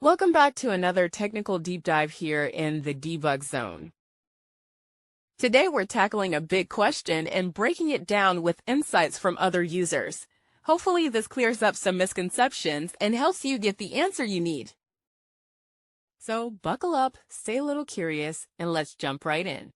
Welcome back to another technical deep dive here in the debug zone. Today we're tackling a big question and breaking it down with insights from other users. Hopefully this clears up some misconceptions and helps you get the answer you need. So buckle up, stay a little curious, and let's jump right in.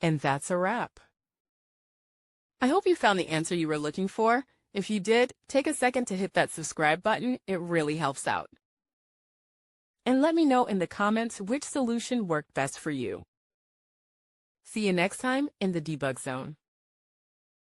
And that's a wrap. I hope you found the answer you were looking for. If you did, take a second to hit that subscribe button. It really helps out. And let me know in the comments which solution worked best for you. See you next time in the debug zone.